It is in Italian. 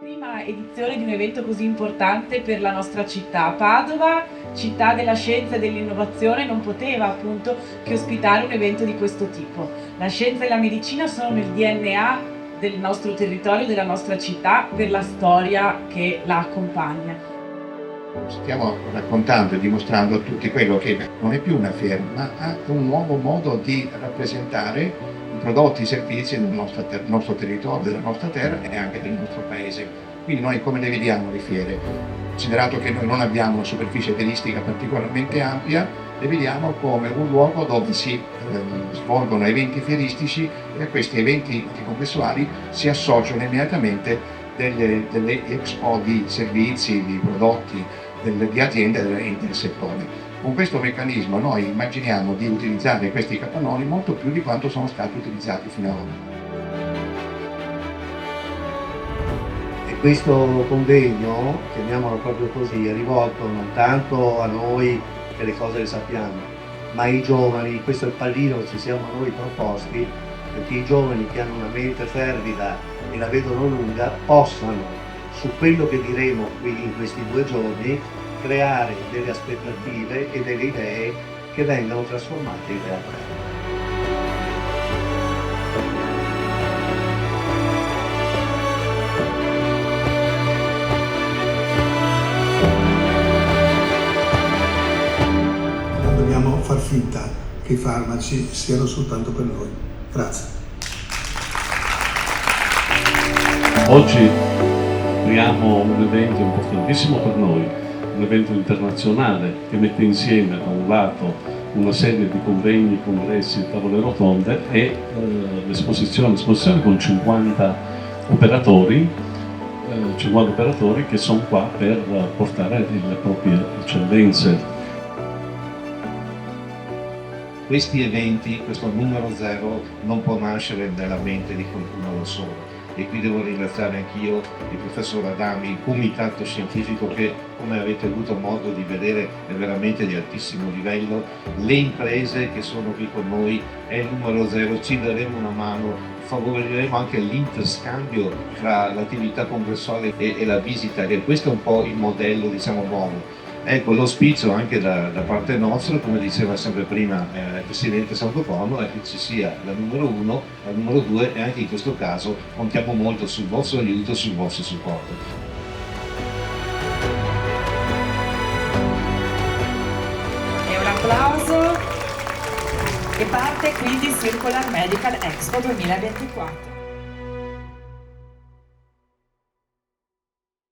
Prima edizione di un evento così importante per la nostra città. Padova, città della scienza e dell'innovazione, non poteva appunto che ospitare un evento di questo tipo. La scienza e la medicina sono nel DNA del nostro territorio, della nostra città, per la storia che la accompagna. Stiamo raccontando e dimostrando a tutti quello che non è più una fiera, ma ha un nuovo modo di rappresentare i prodotti, i servizi del nostro territorio, della nostra terra e anche del nostro paese. Quindi noi come le vediamo le fiere? Considerato che noi non abbiamo una superficie fieristica particolarmente ampia, le vediamo come un luogo dove si svolgono eventi fieristici e a questi eventi congressuali si associano immediatamente delle expo di servizi, di prodotti, di aziende e del settore. Con questo meccanismo noi immaginiamo di utilizzare questi capannoni molto più di quanto sono stati utilizzati fino ad ora. E questo convegno, chiamiamolo proprio così, è rivolto non tanto a noi che le cose le sappiamo, ma ai giovani. Questo è il pallino che ci siamo noi proposti, perché i giovani che hanno una mente fervida e la vedono lunga possano, su quello che diremo qui in questi 2 giorni, creare delle aspettative e delle idee che vengano trasformate in realtà. Non dobbiamo far finta che i farmaci siano soltanto per noi. Grazie. Oggi apriamo un evento importantissimo per noi, un evento internazionale che mette insieme da un lato una serie di convegni, congressi, tavole rotonde e l'esposizione con 50 operatori che sono qua per portare le proprie eccellenze. Questi eventi, questo numero 0 non può nascere nella mente di qualcuno da solo. E qui devo ringraziare anch'io il professor Adami, il comitato scientifico che, come avete avuto modo di vedere, è veramente di altissimo livello, le imprese che sono qui con noi, è il numero 0, ci daremo una mano, favoriremo anche l'interscambio tra l'attività congressuale e la visita, e questo è un po' il modello, diciamo, nuovo. Ecco, l'auspicio anche da parte nostra, come diceva sempre prima il Presidente Santopono, è che ci sia la numero 1, la numero 2 e anche in questo caso contiamo molto sul vostro aiuto e sul vostro supporto. E un applauso che parte quindi Circular Medical Expo 2024.